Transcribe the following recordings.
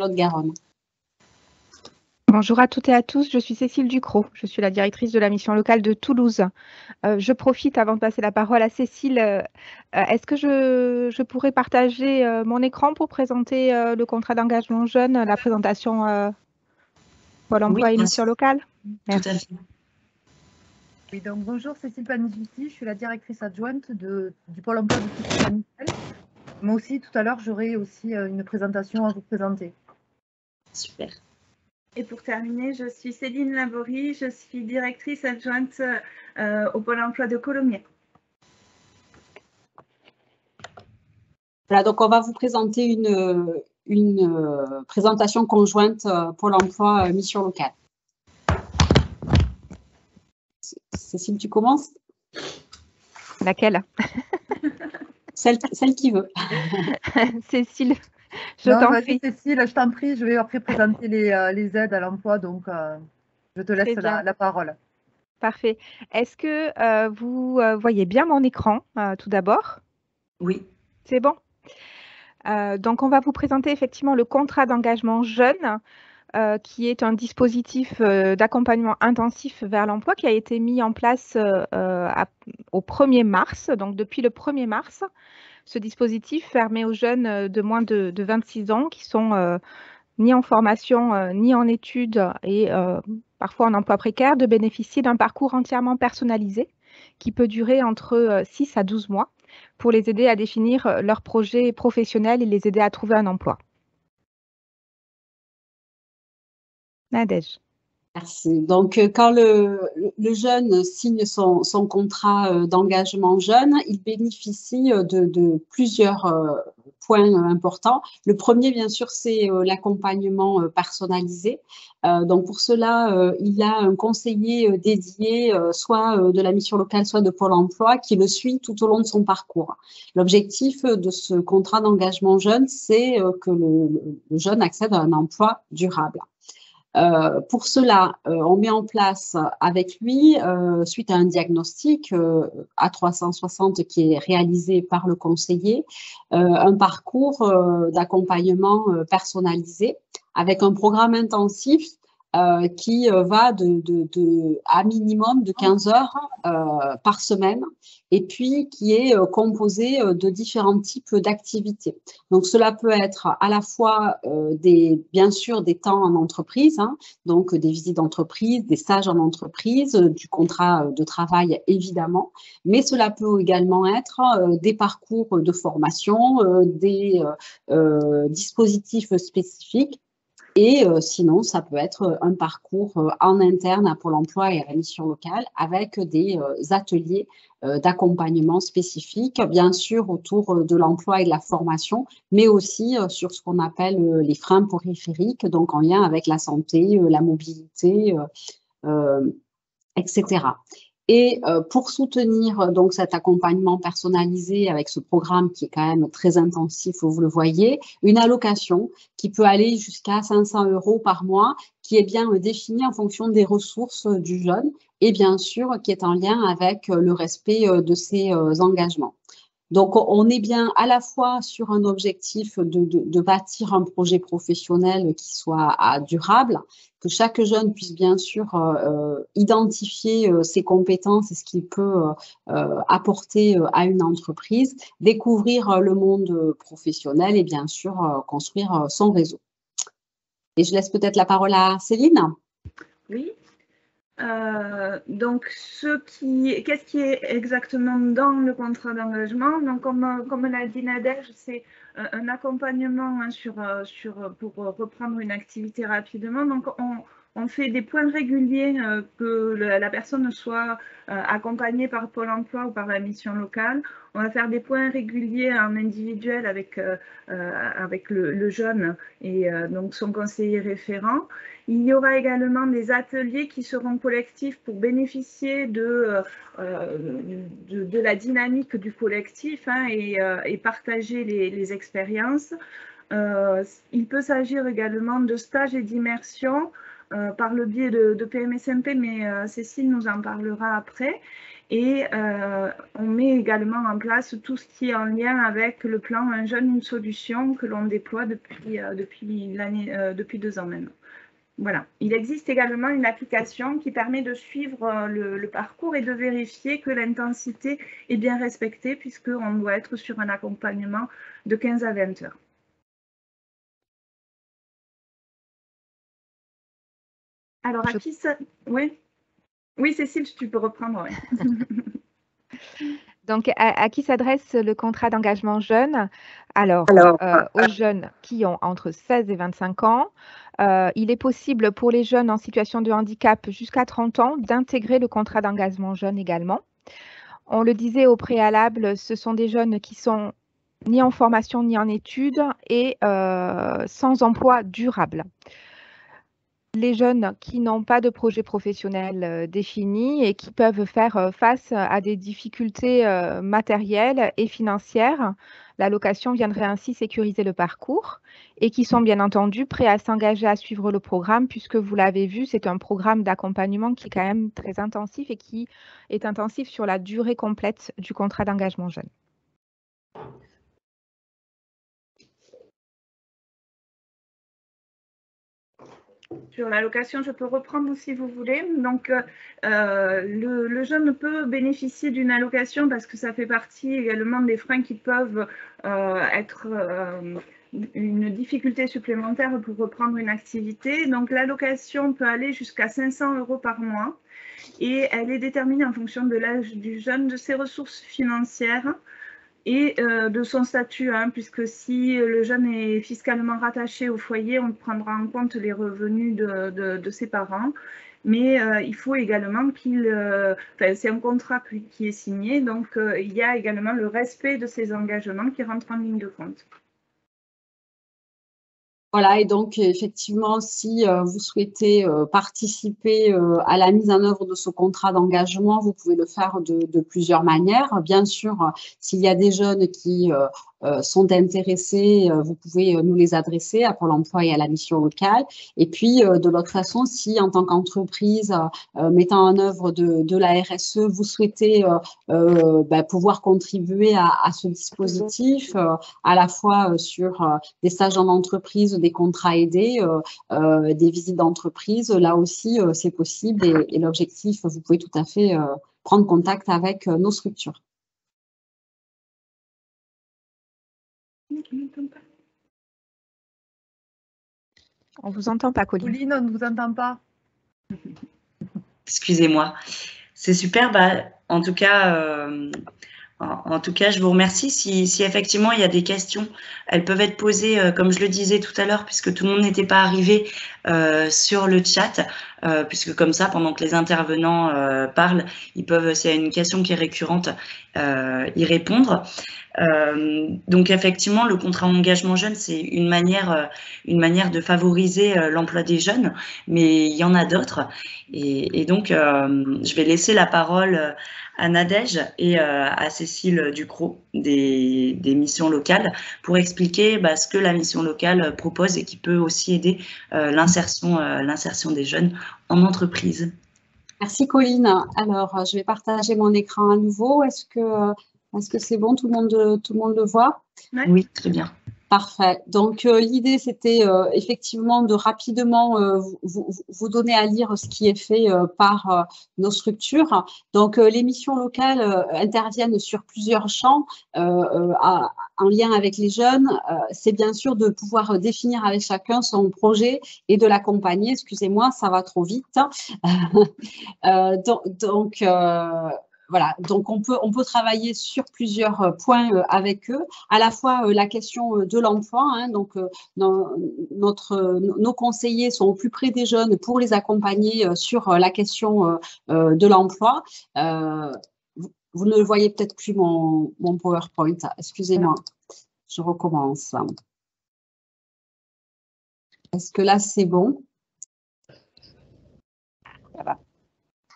Lot-et-Garonne. Bonjour à toutes et à tous, je suis Cécile Ducrot, je suis la directrice de la mission locale de Toulouse. Je profite avant de passer la parole à Cécile. Est-ce que je pourrais partager mon écran pour présenter le contrat d'engagement jeune, la présentation Pôle emploi Oui, et mission locale? Merci. Tout à fait. Oui, donc bonjour, Cécile Panizuti, je suis la directrice adjointe du Pôle emploi de Toulouse. Moi aussi, tout à l'heure, j'aurai aussi une présentation à vous présenter. Super. Et pour terminer, je suis Céline Laborie, je suis directrice adjointe au Pôle emploi de Colomiers. Voilà, donc on va vous présenter une présentation conjointe Pôle emploi mission locale. Cécile, tu commences? Laquelle? Celle qui veut. Cécile, je t'en prie. Cécile, je t'en prie, je vais après présenter les aides à l'emploi, donc je te laisse la parole. Parfait. Est-ce que vous voyez bien mon écran tout d'abord? Oui. C'est bon? Donc, on va vous présenter effectivement le contrat d'engagement jeune, qui est un dispositif d'accompagnement intensif vers l'emploi qui a été mis en place au 1er mars. Donc, depuis le 1er mars, ce dispositif permet aux jeunes de moins de 26 ans qui sont ni en formation, ni en études et parfois en emploi précaire de bénéficier d'un parcours entièrement personnalisé qui peut durer entre 6 à 12 mois pour les aider à définir leur projet professionnel et les aider à trouver un emploi. Nadège. Merci. Donc, quand le jeune signe son contrat d'engagement jeune, il bénéficie de plusieurs points importants. Le premier, bien sûr, c'est l'accompagnement personnalisé. Donc, pour cela, il a un conseiller dédié, soit de la mission locale, soit de Pôle emploi, qui le suit tout au long de son parcours. L'objectif de ce contrat d'engagement jeune, c'est que le jeune accède à un emploi durable. Pour cela, on met en place avec lui, suite à un diagnostic A360 qui est réalisé par le conseiller, un parcours d'accompagnement personnalisé avec un programme intensif qui va à minimum de 15 heures par semaine et puis qui est composé de différents types d'activités. Donc, cela peut être à la fois bien sûr des temps en entreprise, hein, donc des visites d'entreprise, des stages en entreprise, du contrat de travail évidemment, mais cela peut également être des parcours de formation, des dispositifs spécifiques. Et sinon, ça peut être un parcours en interne à Pôle emploi et à la mission locale avec des ateliers d'accompagnement spécifiques, bien sûr autour de l'emploi et de la formation, mais aussi sur ce qu'on appelle les freins périphériques, donc en lien avec la santé, la mobilité, etc. Et pour soutenir donc cet accompagnement personnalisé avec ce programme qui est quand même très intensif, vous le voyez, une allocation qui peut aller jusqu'à 500 € par mois, qui est bien définie en fonction des ressources du jeune et bien sûr qui est en lien avec le respect de ses engagements. Donc, on est bien à la fois sur un objectif de bâtir un projet professionnel qui soit durable, que chaque jeune puisse bien sûr identifier ses compétences et ce qu'il peut apporter à une entreprise, découvrir le monde professionnel et bien sûr construire son réseau. Et je laisse peut-être la parole à Céline. Oui. Donc, qu'est-ce qui est exactement dans le contrat d'engagement? Donc, comme l'a dit Nadège, c'est un accompagnement hein, pour reprendre une activité rapidement. Donc, on fait des points réguliers, que la personne soit accompagnée par Pôle emploi ou par la mission locale. On va faire des points réguliers en individuel avec le jeune et donc son conseiller référent. Il y aura également des ateliers qui seront collectifs pour bénéficier de la dynamique du collectif hein, et partager les expériences. Il peut s'agir également de stages et d'immersion par le biais de PMSMP, mais Cécile nous en parlera après. Et on met également en place tout ce qui est en lien avec le plan Un jeune, une solution que l'on déploie depuis 2 ans maintenant. Voilà. Il existe également une application qui permet de suivre le parcours et de vérifier que l'intensité est bien respectée, puisqu'on doit être sur un accompagnement de 15 à 20 heures. Alors, à qui ça... Oui, Cécile, tu peux reprendre. Oui. Donc, à qui s'adresse le contrat d'engagement jeune? Alors, aux jeunes qui ont entre 16 et 25 ans. Il est possible pour les jeunes en situation de handicap jusqu'à 30 ans d'intégrer le contrat d'engagement jeune également. On le disait au préalable, ce sont des jeunes qui sont ni en formation ni en études et sans emploi durable. Les jeunes qui n'ont pas de projet professionnel défini et qui peuvent faire face à des difficultés matérielles et financières, l'allocation viendrait ainsi sécuriser le parcours et qui sont bien entendu prêts à s'engager à suivre le programme puisque vous l'avez vu, c'est un programme d'accompagnement qui est quand même très intensif et qui est intensif sur la durée complète du contrat d'engagement jeune. Sur l'allocation, je peux reprendre si vous voulez. Donc, le jeune peut bénéficier d'une allocation parce que ça fait partie également des freins qui peuvent être une difficulté supplémentaire pour reprendre une activité. Donc, l'allocation peut aller jusqu'à 500 € par mois et elle est déterminée en fonction de l'âge du jeune, de ses ressources financières et de son statut, puisque si le jeune est fiscalement rattaché au foyer, on prendra en compte les revenus de ses parents. Mais il faut également c'est un contrat qui est signé, donc il y a également le respect de ces engagements qui rentrent en ligne de compte. Voilà, et donc effectivement, si vous souhaitez participer à la mise en œuvre de ce contrat d'engagement, vous pouvez le faire de plusieurs manières. Bien sûr, s'il y a des jeunes qui sont intéressés, vous pouvez nous les adresser à Pôle emploi et à la mission locale. Et puis, de l'autre façon, si en tant qu'entreprise mettant en œuvre de la RSE, vous souhaitez pouvoir contribuer à ce dispositif, à la fois sur des stages en entreprise, des contrats aidés, des visites d'entreprise, là aussi, c'est possible. Et l'objectif, vous pouvez tout à fait prendre contact avec nos structures. On ne vous entend pas, Colline. Colline, on ne vous entend pas. Excusez-moi. C'est super. En tout cas, je vous remercie. Si effectivement il y a des questions, elles peuvent être posées, comme je le disais tout à l'heure, puisque tout le monde n'était pas arrivé sur le chat, puisque comme ça, pendant que les intervenants parlent, ils peuvent, s'il y a une question qui est récurrente, y répondre. Donc effectivement, le contrat engagement jeune, c'est une manière de favoriser l'emploi des jeunes, mais il y en a d'autres. Et donc, je vais laisser la parole à Nadège et à Cécile Ducrot des missions locales pour expliquer ce que la mission locale propose et qui peut aussi aider l'insertion des jeunes en entreprise. Merci Colline. Alors, je vais partager mon écran à nouveau. Est-ce que c'est bon, tout le monde le voit? Oui, très bien. Parfait. Donc, l'idée, c'était effectivement de rapidement vous donner à lire ce qui est fait par nos structures. Donc, les missions locales interviennent sur plusieurs champs en lien avec les jeunes. C'est bien sûr de pouvoir définir avec chacun son projet et de l'accompagner. Excusez-moi, ça va trop vite. Voilà, donc on peut travailler sur plusieurs points avec eux, à la fois la question de l'emploi, donc nos conseillers sont au plus près des jeunes pour les accompagner sur la question de l'emploi. Vous ne voyez peut-être plus mon PowerPoint, excusez-moi, je recommence. Est-ce que là c'est bon? Ça va.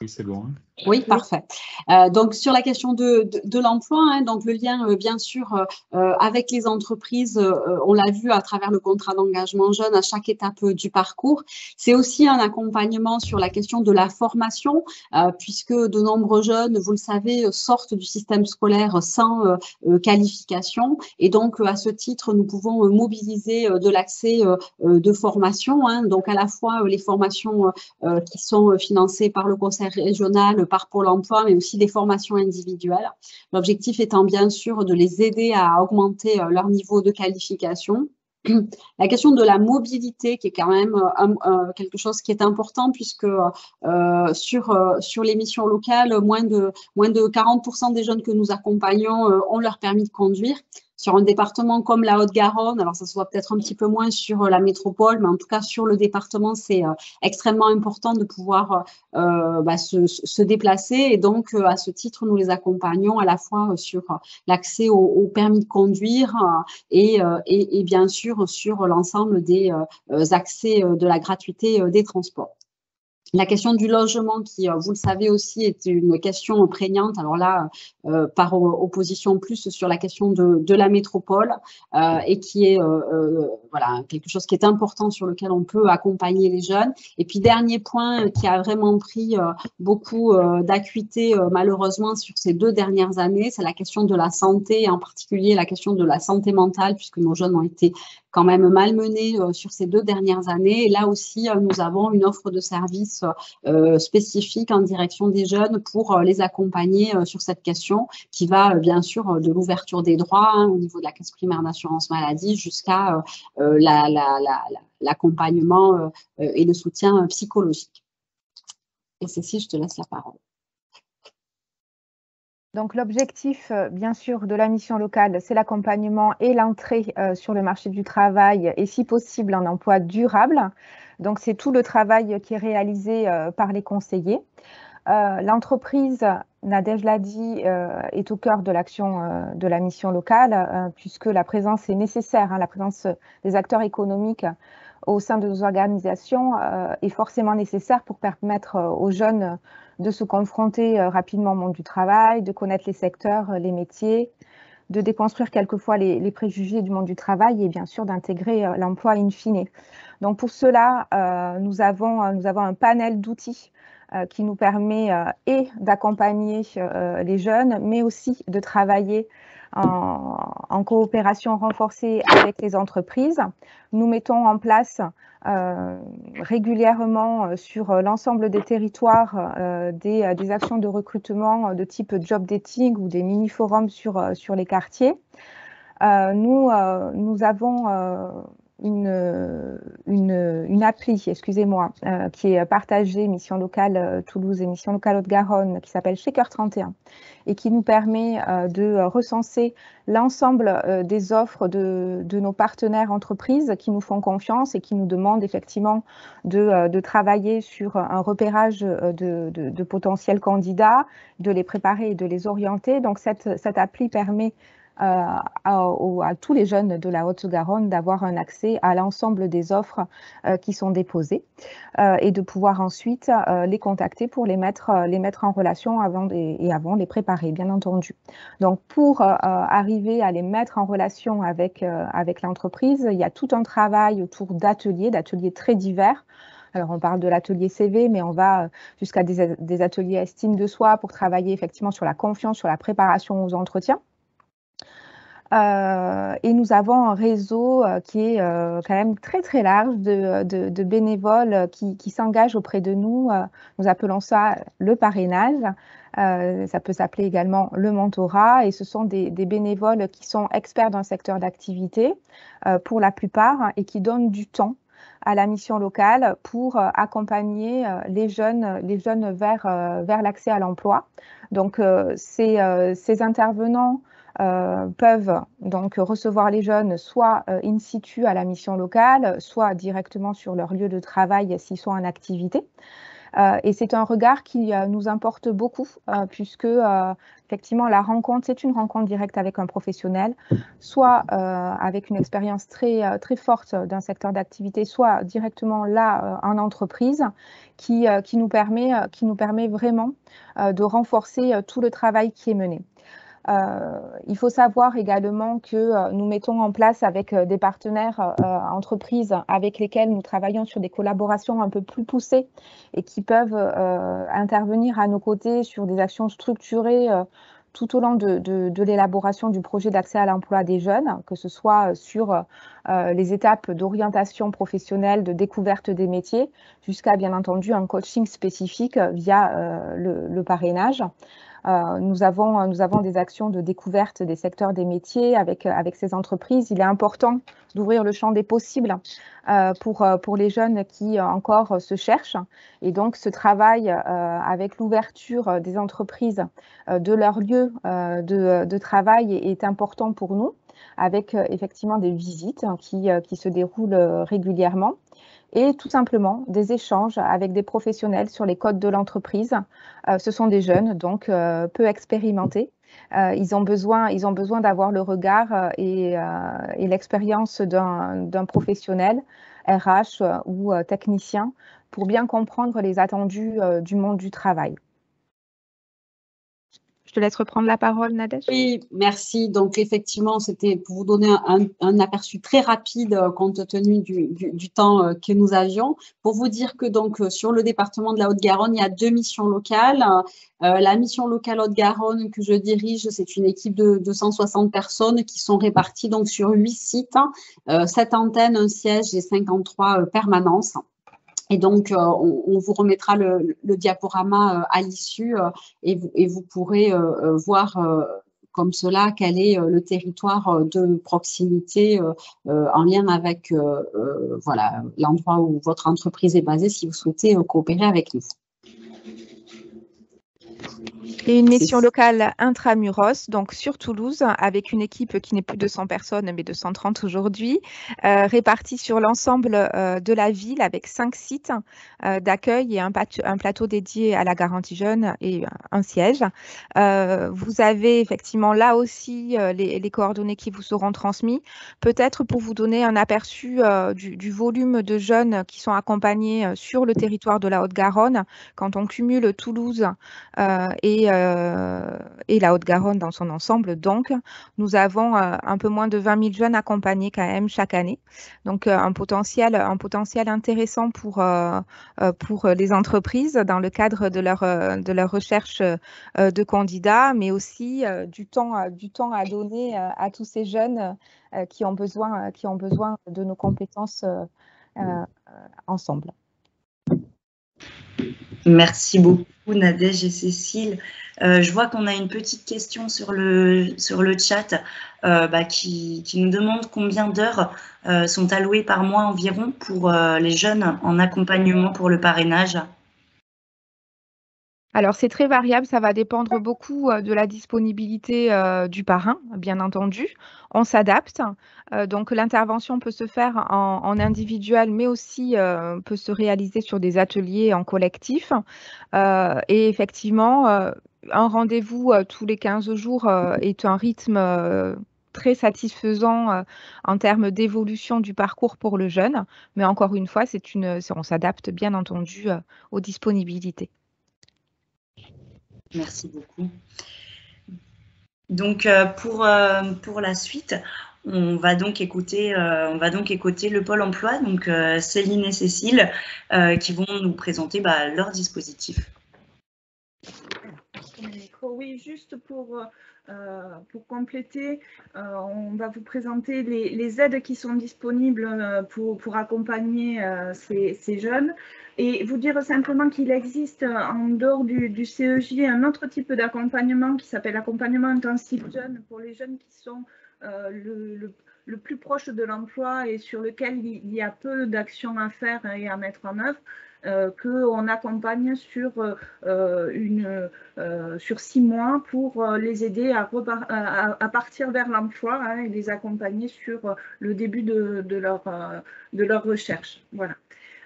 Oui, c'est bon. Oui, parfait. Donc, sur la question de l'emploi, hein, donc le lien, bien sûr, avec les entreprises, on l'a vu à travers le contrat d'engagement jeune à chaque étape du parcours. C'est aussi un accompagnement sur la question de la formation, puisque de nombreux jeunes, vous le savez, sortent du système scolaire sans qualification. Et donc, à ce titre, nous pouvons mobiliser de l'accès de formation, hein, donc à la fois les formations qui sont financées par le conseil régional, par Pôle emploi, mais aussi des formations individuelles. L'objectif étant bien sûr de les aider à augmenter leur niveau de qualification. La question de la mobilité, qui est quand même quelque chose qui est important, puisque sur les missions locales, moins de 40% des jeunes que nous accompagnons ont leur permis de conduire. Sur un département comme la Haute-Garonne, alors ça se voit peut-être un petit peu moins sur la métropole, mais en tout cas sur le département, c'est extrêmement important de pouvoir se déplacer. Et donc, à ce titre, nous les accompagnons à la fois sur l'accès au permis de conduire et bien sûr sur l'ensemble des accès de la gratuité des transports. La question du logement, qui, vous le savez aussi, est une question prégnante. Alors là, par opposition plus sur la question de la métropole et qui est voilà, quelque chose qui est important sur lequel on peut accompagner les jeunes. Et puis, dernier point qui a vraiment pris beaucoup d'acuité malheureusement sur ces 2 dernières années, c'est la question de la santé, et en particulier la question de la santé mentale, puisque nos jeunes ont été quand même malmenés sur ces 2 dernières années. Et là aussi, nous avons une offre de services spécifique en direction des jeunes pour les accompagner sur cette question qui va bien sûr de l'ouverture des droits hein, au niveau de la caisse primaire d'assurance maladie jusqu'à l'accompagnement et le soutien psychologique. Et Cécile, je te laisse la parole. Donc l'objectif, bien sûr, de la mission locale, c'est l'accompagnement et l'entrée sur le marché du travail et si possible un emploi durable. Donc c'est tout le travail qui est réalisé par les conseillers. L'entreprise, Nadège l'a dit, est au cœur de l'action de la mission locale puisque la présence est nécessaire, hein, la présence des acteurs économiques au sein de nos organisations est forcément nécessaire pour permettre aux jeunes de se confronter rapidement au monde du travail, de connaître les secteurs, les métiers, de déconstruire quelquefois les préjugés du monde du travail et bien sûr d'intégrer l'emploi in fine. Donc pour cela, nous avons un panel d'outils qui nous permet et d'accompagner les jeunes, mais aussi de travailler en coopération renforcée avec les entreprises. Nous mettons en place régulièrement sur l'ensemble des territoires des actions de recrutement de type job dating ou des mini-forums sur les quartiers. Nous avons une appli, excusez-moi, qui est partagée, mission locale Toulouse et mission locale Haute-Garonne, qui s'appelle Shaker 31 et qui nous permet de recenser l'ensemble des offres de nos partenaires entreprises qui nous font confiance et qui nous demandent effectivement de travailler sur un repérage de potentiels candidats, de les préparer et de les orienter. Donc cette appli permet à tous les jeunes de la Haute-Garonne d'avoir un accès à l'ensemble des offres qui sont déposées et de pouvoir ensuite les contacter pour les mettre en relation avant de les préparer, bien entendu. Donc pour arriver à les mettre en relation avec l'entreprise, il y a tout un travail autour d'ateliers très divers. Alors, on parle de l'atelier CV, mais on va jusqu'à des ateliers estime de soi pour travailler effectivement sur la confiance, sur la préparation aux entretiens. Et nous avons un réseau qui est quand même très très large de bénévoles qui s'engagent auprès de nous. Nous appelons ça le parrainage. Ça peut s'appeler également le mentorat. Et ce sont des bénévoles qui sont experts dans le secteur d'activité pour la plupart et qui donnent du temps à la mission locale pour accompagner les jeunes vers l'accès à l'emploi. Donc ces intervenants peuvent donc recevoir les jeunes soit in situ à la mission locale, soit directement sur leur lieu de travail s'ils sont en activité. Et c'est un regard qui nous importe beaucoup, puisque effectivement, la rencontre, c'est une rencontre directe avec un professionnel, soit avec une expérience très, très forte d'un secteur d'activité, soit directement là en entreprise, qui nous permet vraiment de renforcer tout le travail qui est mené. Il faut savoir également que nous mettons en place avec des partenaires entreprises avec lesquels nous travaillons sur des collaborations un peu plus poussées et qui peuvent intervenir à nos côtés sur des actions structurées tout au long de l'élaboration du projet d'accès à l'emploi des jeunes, que ce soit sur les étapes d'orientation professionnelle, de découverte des métiers, jusqu'à bien entendu un coaching spécifique via le parrainage. Nous avons des actions de découverte des secteurs des métiers avec ces entreprises. Il est important d'ouvrir le champ des possibles pour les jeunes qui encore se cherchent. Et donc, ce travail avec l'ouverture des entreprises de leur lieu de travail est important pour nous, avec effectivement des visites qui se déroulent régulièrement. Et tout simplement des échanges avec des professionnels sur les codes de l'entreprise. Ce sont des jeunes, donc peu expérimentés. Ils ont besoin d'avoir le regard et l'expérience d'un professionnel, RH ou technicien, pour bien comprendre les attendus du monde du travail. Je te laisse reprendre la parole, Nadège. Oui, merci. Donc, effectivement, c'était pour vous donner un aperçu très rapide compte tenu du temps que nous avions. Pour vous dire que donc sur le département de la Haute-Garonne, il y a 2 missions locales. La mission locale Haute-Garonne que je dirige, c'est une équipe de 260 personnes qui sont réparties donc sur 8 sites, 7 antennes, un siège et 53 permanences. Et donc, on vous remettra le diaporama à l'issue et vous pourrez voir comme cela quel est le territoire de proximité en lien avec voilà, l'endroit où votre entreprise est basée si vous souhaitez coopérer avec nous. Et une mission locale intramuros, donc sur Toulouse, avec une équipe qui n'est plus de 100 personnes, mais de 130 aujourd'hui, répartie sur l'ensemble de la ville avec 5 sites d'accueil et un plateau dédié à la garantie jeune et un siège. Vous avez effectivement là aussi les coordonnées qui vous seront transmises, peut-être pour vous donner un aperçu du volume de jeunes qui sont accompagnés sur le territoire de la Haute-Garonne. Quand on cumule Toulouse et la Haute-Garonne dans son ensemble. Donc, nous avons un peu moins de 20 000 jeunes accompagnés quand même chaque année. Donc, un potentiel intéressant pour les entreprises dans le cadre de leur recherche de candidats, mais aussi du temps à donner à tous ces jeunes qui ont besoin de nos compétences ensemble. Merci beaucoup, Nadège et Cécile. Je vois qu'on a une petite question sur le chat qui nous demande combien d'heures sont allouées par mois environ pour les jeunes en accompagnement pour le parrainage. Alors, c'est très variable, ça va dépendre beaucoup de la disponibilité du parrain, bien entendu. On s'adapte. Donc, l'intervention peut se faire en individuel, mais aussi peut se réaliser sur des ateliers en collectif. Et effectivement, un rendez-vous tous les 15 jours est un rythme très satisfaisant en termes d'évolution du parcours pour le jeune. Mais encore une fois, on s'adapte bien entendu aux disponibilités. Merci beaucoup. Donc, pour la suite, on va donc écouter le Pôle emploi, donc Céline et Cécile, qui vont nous présenter leur dispositif. Oui, juste pour compléter, on va vous présenter les aides qui sont disponibles pour accompagner ces jeunes et vous dire simplement qu'il existe en dehors du CEJ un autre type d'accompagnement qui s'appelle l'accompagnement intensif jeune pour les jeunes qui sont le plus proche de l'emploi et sur lequel il y a peu d'actions à faire et à mettre en œuvre. Qu'on accompagne sur 6 mois pour les aider à partir vers l'emploi et les accompagner sur le début de leur recherche. Voilà.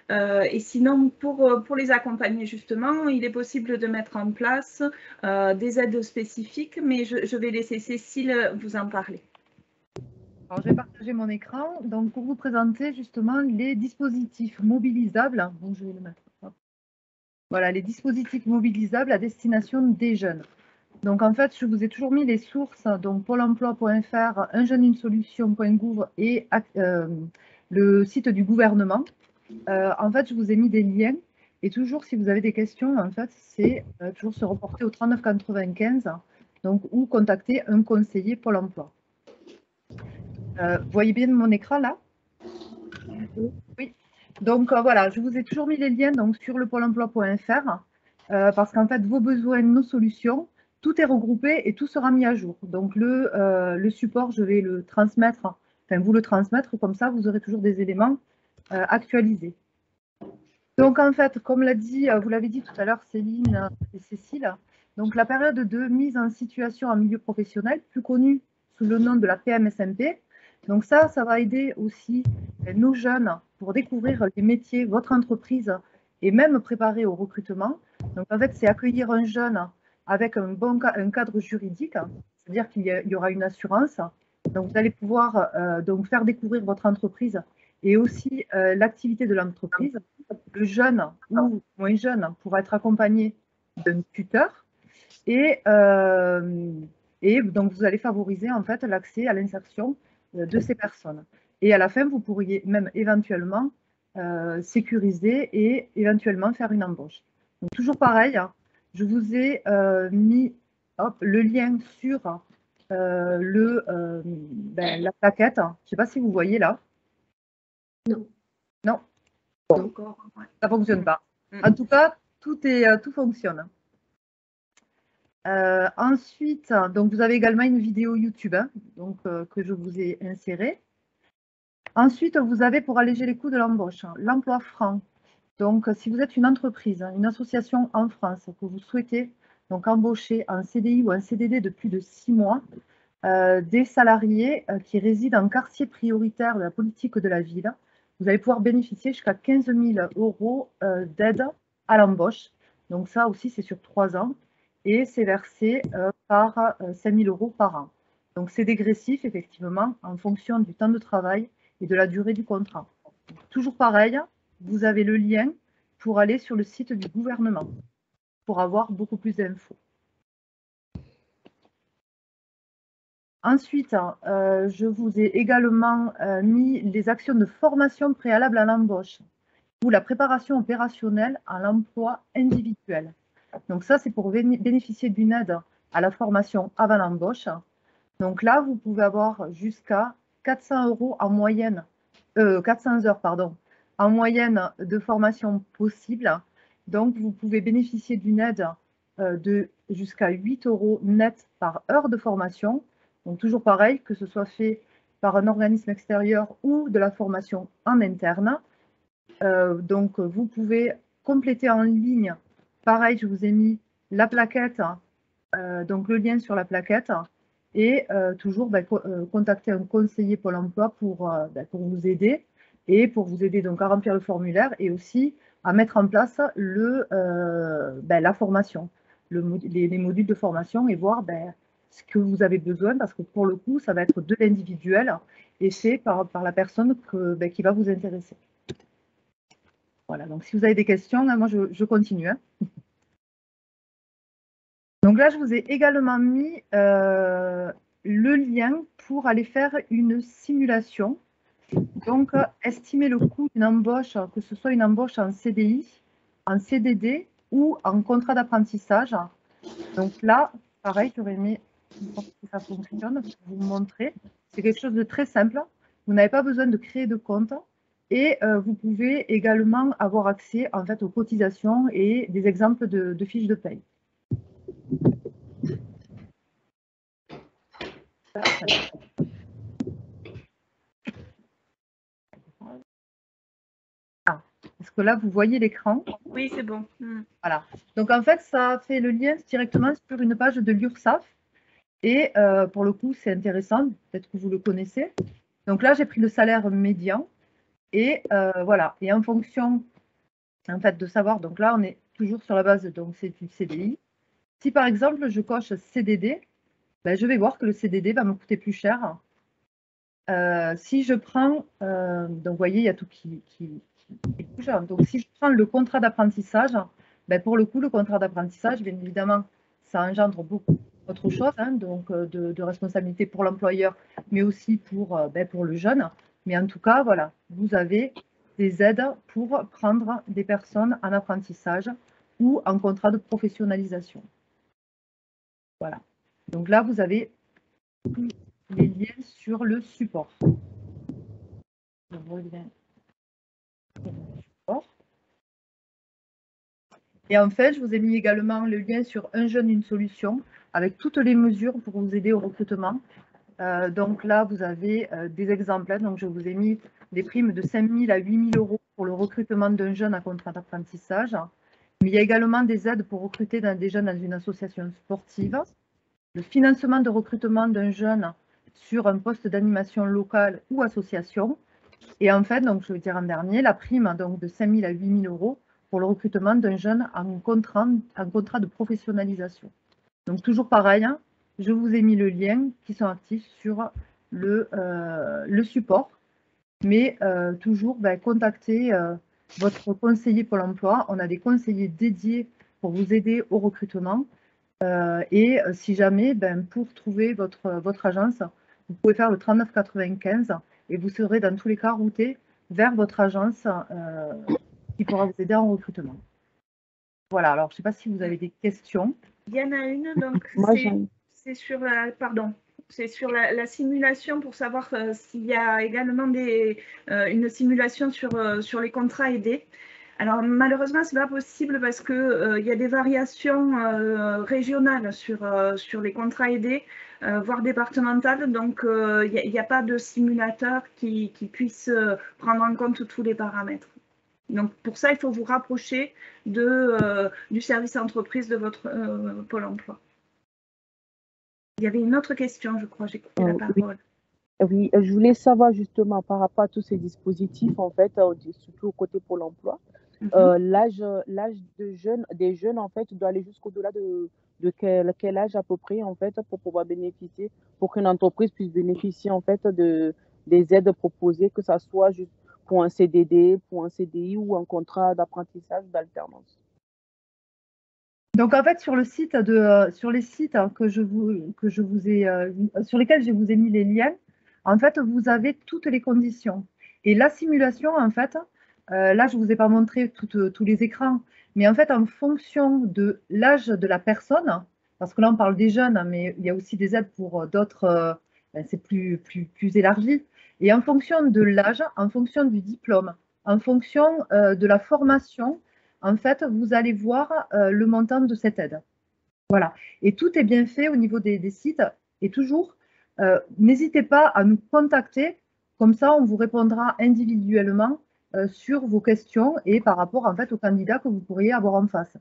Et sinon, pour les accompagner justement, il est possible de mettre en place des aides spécifiques, mais je vais laisser Cécile vous en parler. Alors, je vais partager mon écran donc, pour vous présenter justement les dispositifs mobilisables. Bon, je vais le mettre. Voilà, les dispositifs mobilisables à destination des jeunes. Donc, en fait, je vous ai toujours mis les sources, donc pôle emploi.fr, unjeuneunesolution.gouv et le site du gouvernement. En fait, je vous ai mis des liens et toujours, si vous avez des questions, en fait, c'est toujours se reporter au 39 95, donc, ou contacter un conseiller Pôle emploi. Vous voyez bien mon écran là? Oui. Donc voilà, je vous ai toujours mis les liens donc, sur le pôle emploi.fr parce qu'en fait, vos besoins, nos solutions, tout est regroupé et tout sera mis à jour. Donc le support, je vais le transmettre, enfin vous le transmettre, comme ça vous aurez toujours des éléments actualisés. Donc en fait, comme vous l'avez dit tout à l'heure Céline et Cécile, donc la période de mise en situation en milieu professionnel, plus connue sous le nom de la PMSMP, donc ça va aider aussi nos jeunes pour découvrir les métiers, votre entreprise et même préparer au recrutement. Donc en fait, c'est accueillir un jeune avec un cadre juridique, c'est-à-dire qu'il y aura une assurance. Donc vous allez pouvoir donc faire découvrir votre entreprise et aussi l'activité de l'entreprise. Le jeune ou moins jeune pourra être accompagné d'un tuteur et donc vous allez favoriser en fait l'accès à l'insertion de ces personnes. Et à la fin, vous pourriez même éventuellement sécuriser et éventuellement faire une embauche. Donc, toujours pareil, hein, je vous ai mis le lien sur la plaquette. Je ne sais pas si vous voyez là. Non. Non. Bon, ça ne fonctionne pas. En tout cas, tout fonctionne. Ensuite, donc vous avez également une vidéo YouTube donc, que je vous ai insérée. Ensuite, vous avez pour alléger les coûts de l'embauche, l'emploi franc. Donc, si vous êtes une entreprise, une association en France que vous souhaitez donc embaucher en CDI ou en CDD de plus de 6 mois, des salariés qui résident en quartier prioritaire de la politique de la ville, vous allez pouvoir bénéficier jusqu'à 15 000 € d'aide à l'embauche. Donc ça aussi, c'est sur 3 ans et c'est versé par 5 000 € par an. Donc c'est dégressif, effectivement, en fonction du temps de travail et de la durée du contrat. Toujours pareil, vous avez le lien pour aller sur le site du gouvernement pour avoir beaucoup plus d'infos. Ensuite, je vous ai également mis les actions de formation préalable à l'embauche ou la préparation opérationnelle à l'emploi individuel. Donc ça, c'est pour bénéficier d'une aide à la formation avant l'embauche. Donc là, vous pouvez avoir jusqu'à 400 € en moyenne, 400 heures, pardon, en moyenne de formation possible. Donc, vous pouvez bénéficier d'une aide de jusqu'à 8 € net par heure de formation. Donc, toujours pareil, que ce soit fait par un organisme extérieur ou de la formation en interne. Donc, vous pouvez compléter en ligne. Pareil, je vous ai mis la plaquette, donc le lien sur la plaquette. Et toujours contacter un conseiller Pôle emploi pour vous aider et pour vous aider donc à remplir le formulaire et aussi à mettre en place la formation, les modules de formation et voir ce que vous avez besoin parce que pour le coup, ça va être de l'individuel et fait par la personne qui va vous intéresser. Voilà, donc si vous avez des questions, là, moi je continue. Hein. Donc là, je vous ai également mis le lien pour aller faire une simulation. Donc, estimer le coût d'une embauche, que ce soit une embauche en CDI, en CDD ou en contrat d'apprentissage. Donc là, pareil, j'aurais aimé que ça fonctionne pour vous montrer. C'est quelque chose de très simple. Vous n'avez pas besoin de créer de compte. Et vous pouvez également avoir accès en fait, aux cotisations et des exemples de fiches de paye. Est-ce que là, vous voyez l'écran? Oui, c'est bon. Voilà. Donc, en fait, ça fait le lien directement sur une page de l'URSSAF. Et pour le coup, c'est intéressant. Peut-être que vous le connaissez. Donc là, j'ai pris le salaire médian. Et voilà. Et en fonction en fait, de savoir, donc là, on est toujours sur la base, donc c'est du CDI. Si par exemple, je coche CDD, ben, je vais voir que le CDD va me coûter plus cher. Si je prends, donc vous voyez, il y a tout qui bouge. Donc si je prends le contrat d'apprentissage, ben, pour le coup, le contrat d'apprentissage, bien évidemment, ça engendre beaucoup d'autres choses, hein, donc de responsabilité pour l'employeur, mais aussi ben, pour le jeune. Mais en tout cas, voilà, vous avez des aides pour prendre des personnes en apprentissage ou en contrat de professionnalisation. Voilà. Donc là, vous avez tous les liens sur le support. Je reviens sur le support. Et en fait, je vous ai mis également le lien sur Un jeune, une solution, avec toutes les mesures pour vous aider au recrutement. Donc là, vous avez des exemples. Hein. Donc, je vous ai mis des primes de 5 000 à 8 000 euros pour le recrutement d'un jeune à contrat d'apprentissage. Mais il y a également des aides pour recruter des jeunes dans une association sportive. Le financement de recrutement d'un jeune sur un poste d'animation locale ou association. Et en fait, donc, je veux dire en dernier, la prime donc, de 5 000 à 8 000 euros pour le recrutement d'un jeune en contrat de professionnalisation. Donc toujours pareil, hein, je vous ai mis le lien qui sont actifs sur le support, mais toujours contactez votre conseiller Pôle emploi. On a des conseillers dédiés pour vous aider au recrutement. Et si jamais, pour trouver votre agence, vous pouvez faire le 39 95 et vous serez dans tous les cas routé vers votre agence qui pourra vous aider en recrutement. Voilà, alors je ne sais pas si vous avez des questions. Il y en a une, donc c'est sur la simulation pour savoir s'il y a également une simulation sur les contrats aidés. Alors malheureusement, ce n'est pas possible parce qu'il y a des variations régionales sur les contrats aidés, voire départementales. Donc il n'y a pas de simulateur qui puisse prendre en compte tous les paramètres. Donc pour ça, il faut vous rapprocher du service entreprise de votre Pôle emploi. Il y avait une autre question, je crois, j'ai coupé la parole. Oui, je voulais savoir justement par rapport à tous ces dispositifs, en fait, surtout au côté Pôle emploi, l'âge des jeunes, en fait, doit aller jusqu'au-delà de quel âge à peu près, en fait, pour pouvoir bénéficier, pour qu'une entreprise puisse bénéficier, en fait, des aides proposées, que ça soit juste pour un CDD, pour un CDI ou un contrat d'apprentissage d'alternance. Donc en fait, sur les sites sur lesquels je vous ai mis les liens, en fait, vous avez toutes les conditions. Et la simulation, en fait, là, je ne vous ai pas montré tous les écrans, mais en fait, en fonction de l'âge de la personne, parce que là, on parle des jeunes, mais il y a aussi des aides pour d'autres, c'est plus élargi. Et en fonction de l'âge, en fonction du diplôme, en fonction de la formation, en fait, vous allez voir le montant de cette aide. Voilà. Et tout est bien fait au niveau des sites. Et toujours, n'hésitez pas à nous contacter. Comme ça, on vous répondra individuellement sur vos questions et par rapport en fait aux candidats que vous pourriez avoir en face.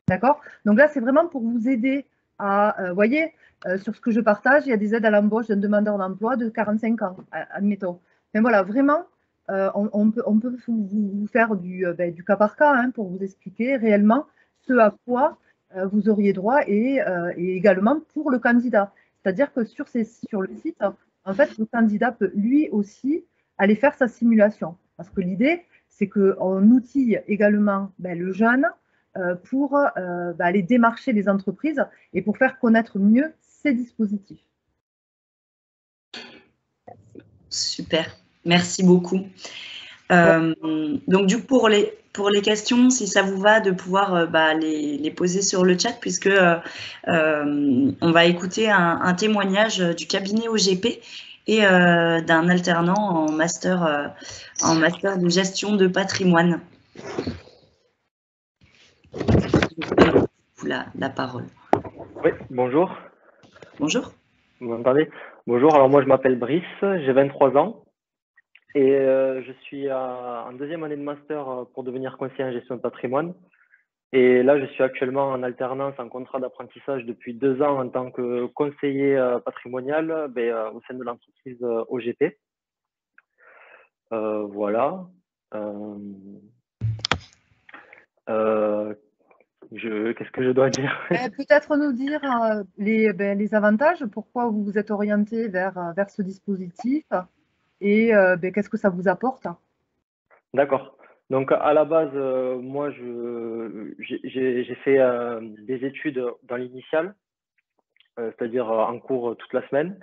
D'accord? Donc là, c'est vraiment pour vous aider à, vous voyez, sur ce que je partage, il y a des aides à l'embauche d'un demandeur d'emploi de 45 ans, admettons. Mais voilà, vraiment, on peut vous faire du cas par cas hein, pour vous expliquer réellement ce à quoi vous auriez droit et également pour le candidat. C'est-à-dire que sur le site, en fait, le candidat peut lui aussi aller faire sa simulation. Parce que l'idée, c'est qu'on outille également le jeune pour aller démarcher les entreprises et pour faire connaître mieux ces dispositifs. Super, merci beaucoup. Donc du coup, pour les questions, si ça vous va de pouvoir les poser sur le chat, puisque on va écouter un témoignage du cabinet OGP et d'un alternant en master de gestion de patrimoine. La parole. Oui, bonjour. Bonjour. Vous m'entendez? Bonjour, alors moi je m'appelle Brice, j'ai 23 ans et je suis en deuxième année de master pour devenir conseiller en gestion de patrimoine. Et là, je suis actuellement en alternance en contrat d'apprentissage depuis 2 ans en tant que conseiller patrimonial au sein de l'entreprise OGP. Voilà. Qu'est-ce que je dois dire? Peut-être nous dire les avantages, pourquoi vous vous êtes orienté vers ce dispositif et qu'est-ce que ça vous apporte? D'accord. Donc, à la base, moi, j'ai fait des études dans l'initiale, c'est-à-dire en cours toute la semaine.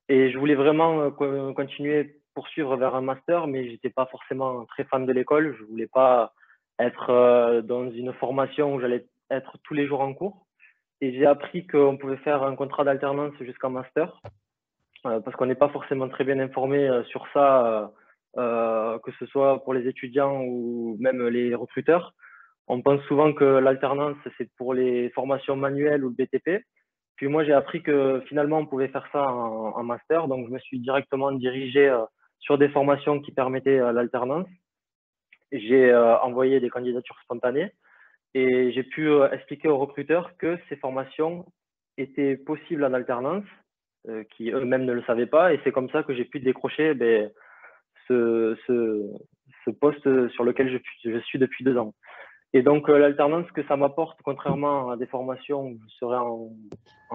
Et je voulais vraiment continuer, poursuivre vers un master, mais j'étais pas forcément très fan de l'école. Je voulais pas être dans une formation où j'allais être tous les jours en cours. Et j'ai appris qu'on pouvait faire un contrat d'alternance jusqu'en master, parce qu'on n'est pas forcément très bien informé sur ça, que ce soit pour les étudiants ou même les recruteurs. On pense souvent que l'alternance, c'est pour les formations manuelles ou le BTP. Puis moi, j'ai appris que finalement, on pouvait faire ça en master. Donc, je me suis directement dirigé sur des formations qui permettaient l'alternance. J'ai envoyé des candidatures spontanées et j'ai pu expliquer aux recruteurs que ces formations étaient possibles en alternance, qui eux-mêmes ne le savaient pas. Et c'est comme ça que j'ai pu décrocher ce poste sur lequel je suis depuis 2 ans. Et donc, l'alternance que ça m'apporte, contrairement à des formations où je serais en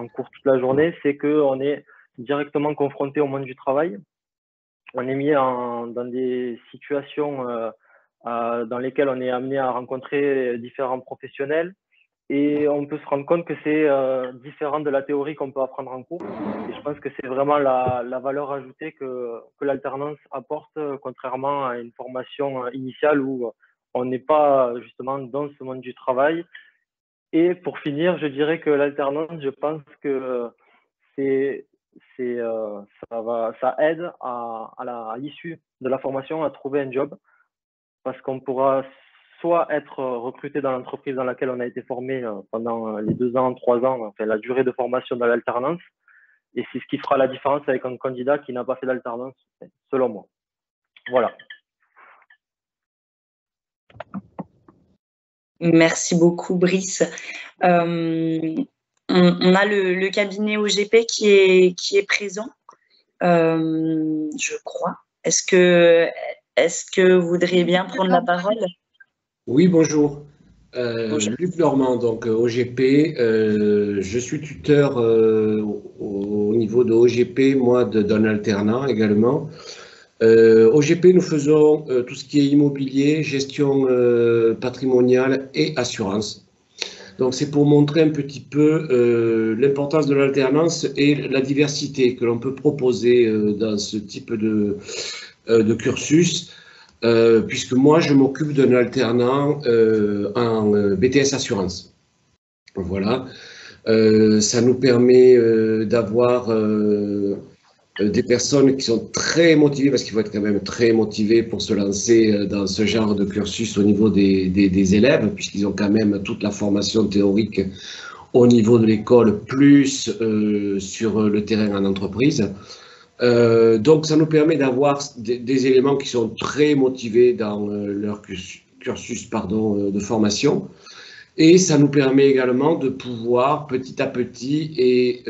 cours toute la journée, c'est qu'on est directement confronté au monde du travail. On est mis dans des situations dans lesquelles on est amené à rencontrer différents professionnels et on peut se rendre compte que c'est différent de la théorie qu'on peut apprendre en cours. Et je pense que c'est vraiment la valeur ajoutée que l'alternance apporte, contrairement à une formation initiale où on n'est pas justement dans ce monde du travail. Et pour finir, je dirais que l'alternance, je pense que ça aide à l'issue de la formation à trouver un job, parce qu'on pourra soit être recruté dans l'entreprise dans laquelle on a été formé pendant les 2 ans, 3 ans, enfin la durée de formation dans l'alternance, et c'est ce qui fera la différence avec un candidat qui n'a pas fait d'alternance, selon moi. Voilà. Merci beaucoup, Brice. On a le cabinet OGP qui est présent, je crois. Est-ce que vous voudriez bien prendre la parole? Oui, bonjour. Luc Normand, donc OGP. Je suis tuteur au niveau de OGP, moi, d'un alternant également. OGP, nous faisons tout ce qui est immobilier, gestion patrimoniale et assurance. Donc, c'est pour montrer un petit peu l'importance de l'alternance et la diversité que l'on peut proposer dans ce type de cursus, puisque moi, je m'occupe d'un alternant en BTS Assurance. Voilà. Ça nous permet d'avoir des personnes qui sont très motivées, parce qu'il faut être quand même très motivé pour se lancer dans ce genre de cursus au niveau des élèves, puisqu'ils ont quand même toute la formation théorique au niveau de l'école, plus sur le terrain en entreprise. Donc, ça nous permet d'avoir des éléments qui sont très motivés dans leur cursus de formation. Et ça nous permet également de pouvoir petit à petit et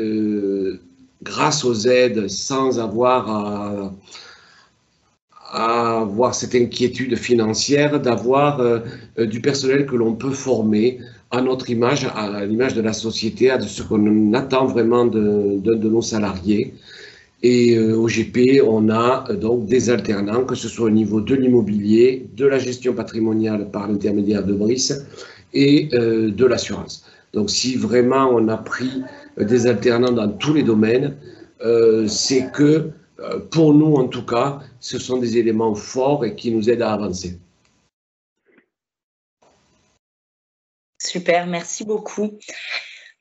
grâce aux aides, sans avoir à avoir cette inquiétude financière, d'avoir du personnel que l'on peut former à notre image, à l'image de la société, à ce qu'on attend vraiment de nos salariés. Et au GP, on a donc des alternants, que ce soit au niveau de l'immobilier, de la gestion patrimoniale par l'intermédiaire de Brice et de l'assurance. Donc, si vraiment on a pris des alternants dans tous les domaines, c'est que, pour nous en tout cas, ce sont des éléments forts et qui nous aident à avancer. Super, merci beaucoup.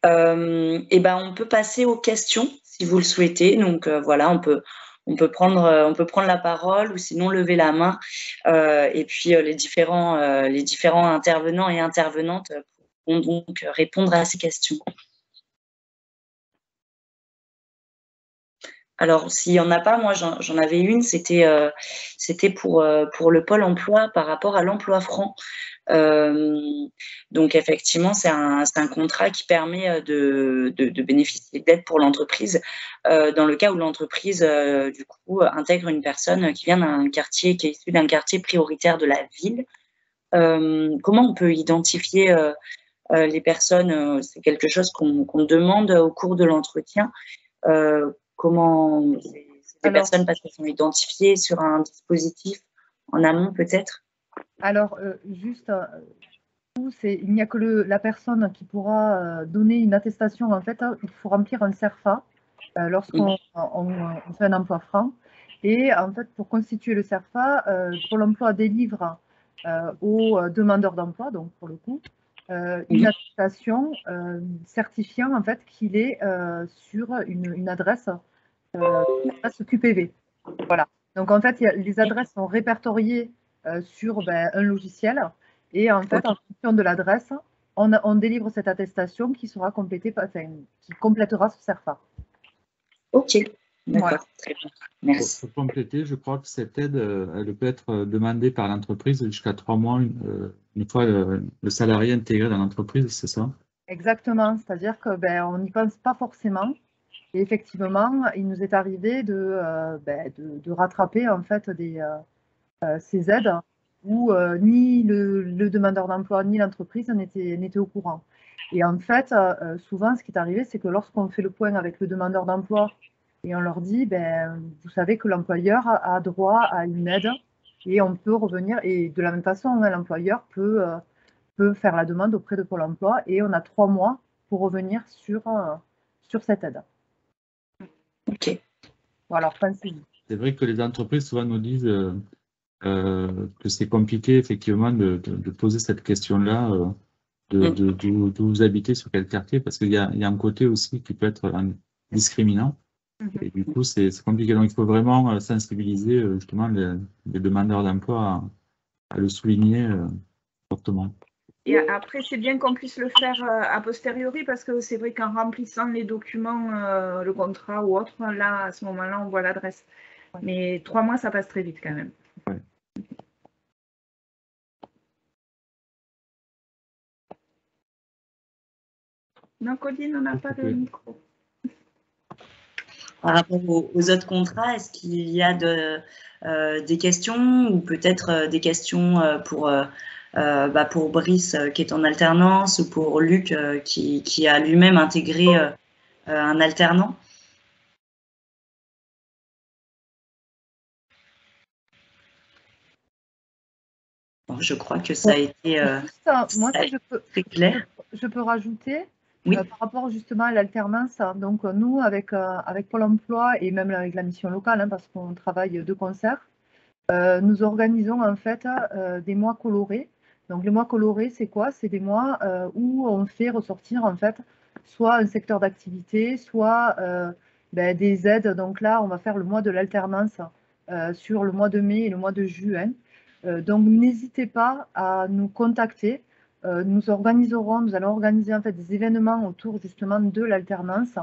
On peut passer aux questions si vous le souhaitez. Donc voilà, on peut prendre la parole ou sinon lever la main. Et puis les différents intervenants et intervenantes vont donc répondre à ces questions. Alors, s'il n'y en a pas, moi j'en avais une, c'était pour le Pôle emploi par rapport à l'emploi franc. Donc effectivement, c'est un contrat qui permet de bénéficier d'aide pour l'entreprise dans le cas où l'entreprise du coup intègre une personne qui vient d'un quartier, qui est issue d'un quartier prioritaire de la ville. comment on peut identifier les personnes? C'est quelque chose qu'on demande au cours de l'entretien. Comment ces personnes parce qu'elles sont identifiées sur un dispositif en amont peut-être? Alors, juste, il n'y a que la personne qui pourra donner une attestation. En fait, il faut remplir un CERFA lorsqu'on fait un emploi franc. Et en fait, pour constituer le CERFA, Pôle emploi délivre aux demandeurs d'emploi, donc pour le coup, une attestation certifiant en fait qu'il est sur une adresse QPV. Voilà. Donc en fait, les adresses sont répertoriées sur un logiciel et en fait, en fonction de l'adresse, on délivre cette attestation qui sera complétée, qui complétera ce CERFA. Ok, d'accord, voilà. Très bien. Merci. Pour compléter, je crois que cette aide, elle peut être demandée par l'entreprise jusqu'à 3 mois, une fois le salarié intégré dans l'entreprise, c'est ça? Exactement, c'est-à-dire que on n'y pense pas forcément. Et effectivement, il nous est arrivé de rattraper en fait ces aides où ni le demandeur d'emploi ni l'entreprise n'étaient au courant. Et en fait, souvent, ce qui est arrivé, c'est que lorsqu'on fait le point avec le demandeur d'emploi et on leur dit, vous savez que l'employeur a droit à une aide et on peut revenir. Et de la même façon, l'employeur peut faire la demande auprès de Pôle emploi et on a 3 mois pour revenir sur cette aide. Ok. Voilà, pensez-y. C'est vrai que les entreprises souvent nous disent que c'est compliqué effectivement de poser cette question-là, d'où vous habitez, sur quel quartier, parce qu'il y a un côté aussi qui peut être discriminant. Et du coup, c'est compliqué. Donc, il faut vraiment sensibiliser justement les demandeurs d'emploi à le souligner fortement. Et après, c'est bien qu'on puisse le faire a posteriori parce que c'est vrai qu'en remplissant les documents, le contrat ou autre, là, à ce moment-là, on voit l'adresse. Mais 3 mois, ça passe très vite quand même. Ouais. Non, Colline, on n'a pas de micro. Par rapport aux autres contrats, est-ce qu'il y a des questions ou peut-être des questions pour Brice qui est en alternance ou pour Luc qui a lui-même intégré un alternant? Bon, je crois que ça a été moi, très clair. Je peux rajouter oui. Par rapport justement à l'alternance. Donc nous, avec Pôle emploi et même avec la mission locale, parce qu'on travaille de concert, nous organisons en fait des mois colorés. Donc les mois colorés, c'est quoi? C'est des mois où on fait ressortir en fait soit un secteur d'activité, soit des aides. Donc là, on va faire le mois de l'alternance sur le mois de mai et le mois de juin. Donc n'hésitez pas à nous contacter. Nous allons organiser en fait des événements autour justement de l'alternance.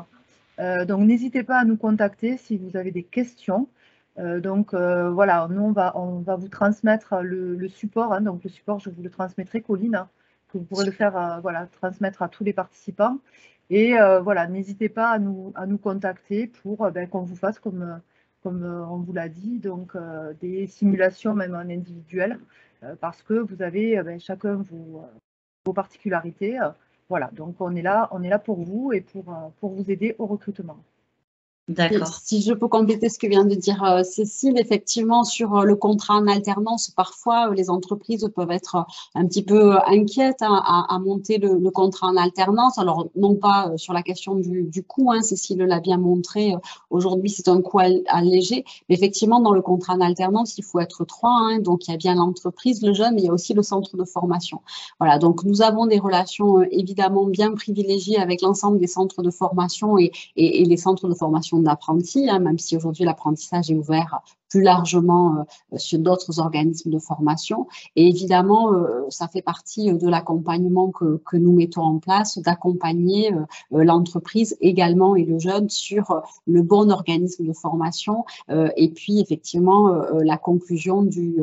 Donc n'hésitez pas à nous contacter si vous avez des questions. Voilà, nous on va vous transmettre le support. Donc le support, je vous le transmettrai, Colline, que vous pourrez le faire, transmettre à tous les participants. Et voilà, n'hésitez pas à nous contacter pour qu'on vous fasse comme on vous l'a dit, donc des simulations même en individuel, parce que vous avez chacun vos particularités. Voilà, donc on est là pour vous et pour vous aider au recrutement. D'accord. Si je peux compléter ce que vient de dire Cécile, effectivement, sur le contrat en alternance, parfois les entreprises peuvent être un petit peu inquiètes à monter le contrat en alternance. Alors, non pas sur la question du coût, Cécile l'a bien montré, aujourd'hui c'est un coût allégé, mais effectivement dans le contrat en alternance, il faut être 3, donc il y a bien l'entreprise, le jeune, mais il y a aussi le centre de formation. Voilà, donc nous avons des relations évidemment bien privilégiées avec l'ensemble des centres de formation et les centres de formation d'apprentis, même si aujourd'hui l'apprentissage est ouvert plus largement sur d'autres organismes de formation. Et évidemment, ça fait partie de l'accompagnement que nous mettons en place, d'accompagner l'entreprise également et le jeune sur le bon organisme de formation et puis effectivement la conclusion du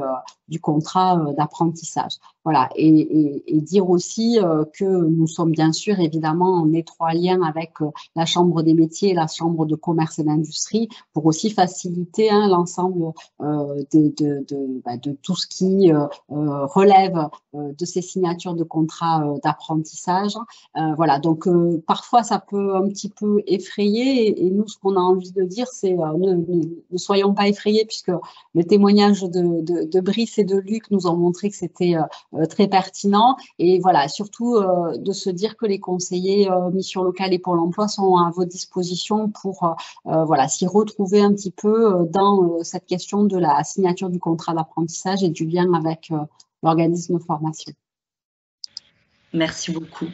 contrat d'apprentissage. Voilà, et dire aussi que nous sommes bien sûr évidemment en étroit lien avec la Chambre des métiers et la Chambre de commerce et d'industrie pour aussi faciliter l'ensemble de tout ce qui relève de ces signatures de contrats d'apprentissage. Voilà, donc parfois ça peut un petit peu effrayer et nous, ce qu'on a envie de dire, c'est ne soyons pas effrayés puisque les témoignages de Brice et de Luc nous ont montré que c'était très pertinent et voilà, surtout de se dire que les conseillers Mission Locale et Pôle emploi sont à votre disposition pour voilà, s'y retrouver un petit peu dans cette question de la signature du contrat d'apprentissage et du lien avec l'organisme de formation. Merci beaucoup.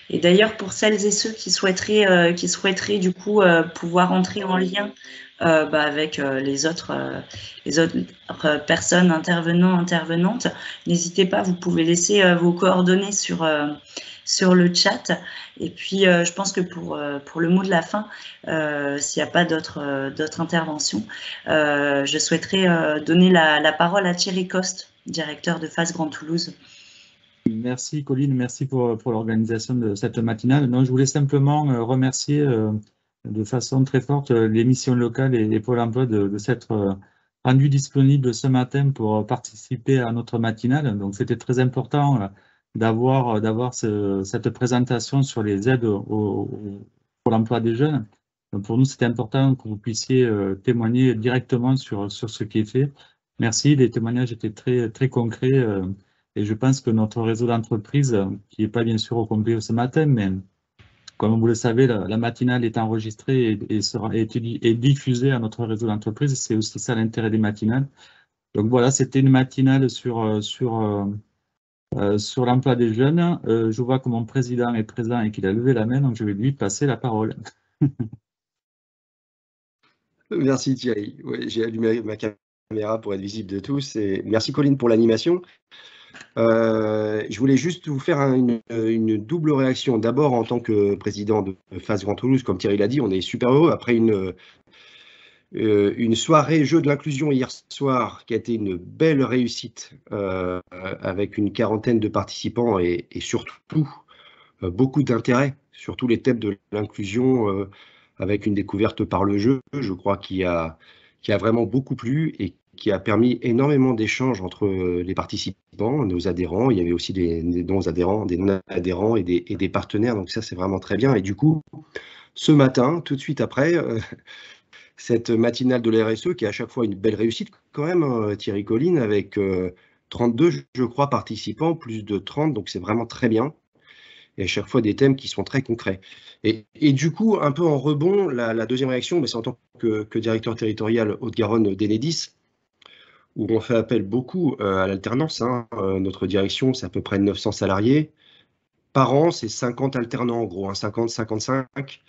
Et d'ailleurs, pour celles et ceux qui souhaiteraient du coup pouvoir entrer en lien avec les autres personnes intervenantes, n'hésitez pas, vous pouvez laisser vos coordonnées sur le chat. Et puis, je pense que pour le mot de la fin, s'il n'y a pas d'autres interventions, je souhaiterais donner la parole à Thierry Coste, directeur de FAS Grand Toulouse. Merci Colline, merci pour l'organisation de cette matinale. Non, je voulais simplement remercier de façon très forte les missions locales et Pôle emploi de s'être rendus disponibles ce matin pour participer à notre matinale. Donc c'était très important d'avoir cette présentation sur les aides au Pôle emploi des jeunes. Donc pour nous, c'était important que vous puissiez témoigner directement sur ce qui est fait. Merci, les témoignages étaient très, très concrets. Et je pense que notre réseau d'entreprise, qui n'est pas bien sûr au complet ce matin, mais comme vous le savez, la matinale est enregistrée et diffusée à notre réseau d'entreprise. C'est aussi ça l'intérêt des matinales. Donc voilà, c'était une matinale sur l'emploi des jeunes. Je vois que mon président est présent et qu'il a levé la main, donc je vais lui passer la parole. Merci Thierry. Oui, j'ai allumé ma caméra pour être visible de tous. Et merci Colline pour l'animation. Je voulais juste vous faire une double réaction. D'abord, en tant que président de FAS Grand Toulouse, comme Thierry l'a dit, on est super heureux. Après une soirée jeu de l'inclusion hier soir, qui a été une belle réussite, avec une quarantaine de participants et surtout beaucoup d'intérêt sur tous les thèmes de l'inclusion, avec une découverte par le jeu, je crois, qui a vraiment beaucoup plu et qui a permis énormément d'échanges entre les participants, nos adhérents. Il y avait aussi des non-adhérents, et des partenaires. Donc ça, c'est vraiment très bien. Et du coup, ce matin, tout de suite après, cette matinale de la RSE, qui est à chaque fois une belle réussite quand même, Thierry Colline, avec 32, je crois, participants, plus de 30. Donc c'est vraiment très bien. Et à chaque fois des thèmes qui sont très concrets. Et du coup, un peu en rebond, la deuxième réaction, mais c'est en tant que directeur territorial Haute-Garonne d'Enedis, où on fait appel beaucoup à l'alternance. Notre direction, c'est à peu près 900 salariés. Par an, c'est 50 alternants en gros, 50-55.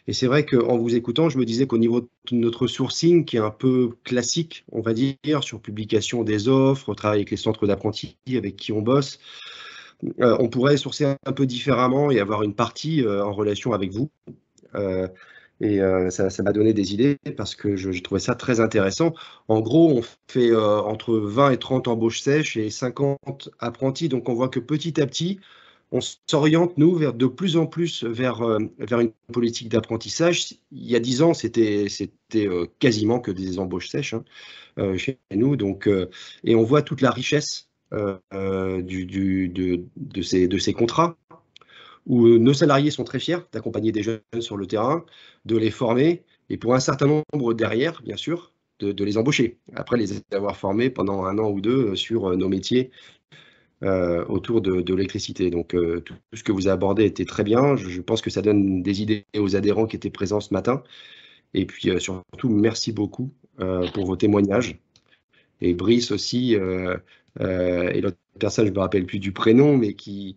Et c'est vrai qu'en vous écoutant, je me disais qu'au niveau de notre sourcing, qui est un peu classique, on va dire, sur publication des offres, travail avec les centres d'apprentis avec qui on bosse, on pourrait sourcer un peu différemment et avoir une partie en relation avec vous. Ça m'a donné des idées parce que j'ai trouvé ça très intéressant. En gros, on fait entre 20 et 30 embauches sèches et 50 apprentis. Donc, on voit que petit à petit, on s'oriente, nous, de plus en plus vers une politique d'apprentissage. Il y a 10 ans, c'était quasiment que des embauches sèches chez nous. Donc, et on voit toute la richesse de ces contrats, où nos salariés sont très fiers d'accompagner des jeunes sur le terrain, de les former, et pour un certain nombre derrière, bien sûr, de les embaucher. Après les avoir formés pendant 1 an ou 2 sur nos métiers autour de l'électricité. Donc tout ce que vous avez abordé était très bien. Je pense que ça donne des idées aux adhérents qui étaient présents ce matin. Et puis surtout, merci beaucoup pour vos témoignages. Et Brice aussi, et l'autre personne, je ne me rappelle plus du prénom, mais qui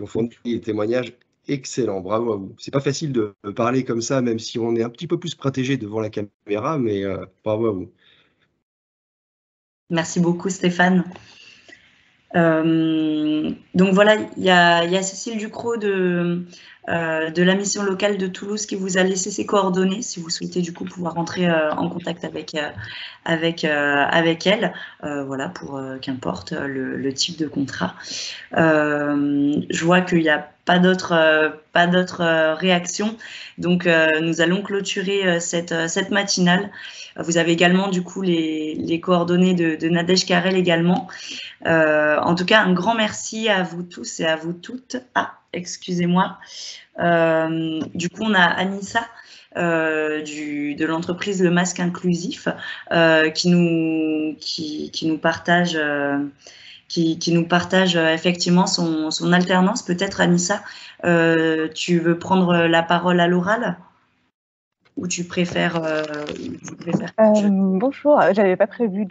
ont fourni des témoignages excellents. Bravo à vous. C'est pas facile de parler comme ça, même si on est un petit peu plus protégé devant la caméra, mais bravo à vous. Merci beaucoup Stéphane. Donc voilà, il y a Cécile Ducrot de de la mission locale de Toulouse qui vous a laissé ses coordonnées, si vous souhaitez du coup pouvoir rentrer en contact avec elle, voilà, pour qu'importe le type de contrat. Je vois qu'il n'y a pas d'autres réactions, donc nous allons clôturer cette matinale. Vous avez également du coup les coordonnées de Nadège Carrel également. En tout cas, un grand merci à vous tous et à vous toutes. Ah, excusez-moi. Du coup, on a Anissa de l'entreprise Le Masque Inclusif qui nous partage effectivement son alternance. Peut-être, Anissa, tu veux prendre la parole à l'oral ou tu préfères, Bonjour, j'avais pas prévu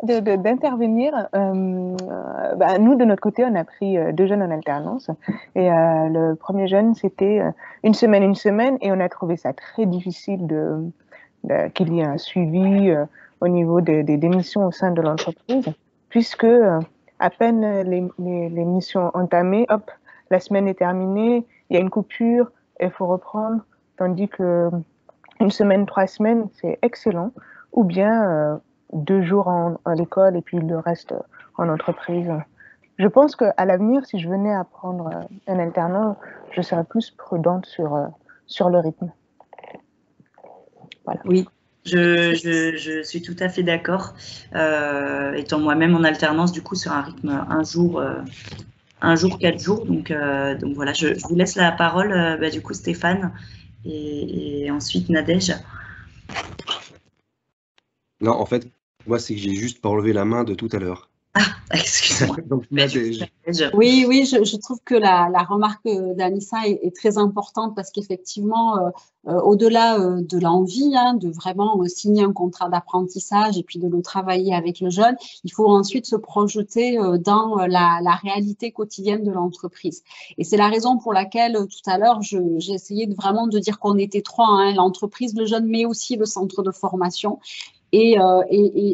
d'intervenir. Nous, de notre côté, on a pris 2 jeunes en alternance. Et le premier jeune, c'était une semaine, et on a trouvé ça très difficile qu'il y ait un suivi au niveau des missions au sein de l'entreprise, puisque à peine les missions entamées, hop, la semaine est terminée, il y a une coupure, il faut reprendre, tandis que 1 semaine, 3 semaines, c'est excellent. Ou bien 2 jours à l'école et puis le reste en entreprise. Je pense qu'à l'avenir, si je venais à prendre un alternant, je serais plus prudente sur le rythme. Voilà. Oui, je suis tout à fait d'accord. Étant moi-même en alternance, du coup, sur un rythme 1 jour, 4 jours. Donc voilà, je vous laisse la parole, du coup, Stéphane. Et ensuite Nadège. Non, en fait, moi, c'est que j'ai juste pas relevé la main de tout à l'heure. Ah, excuse-moi. Donc, Nadège. Oui, je trouve que la remarque d'Anissa est très importante parce qu'effectivement, au-delà de l'envie de vraiment signer un contrat d'apprentissage et puis de le travailler avec le jeune, il faut ensuite se projeter dans la réalité quotidienne de l'entreprise. Et c'est la raison pour laquelle tout à l'heure, j'ai essayé vraiment de dire qu'on était 3, l'entreprise, le jeune, mais aussi le centre de formation. Et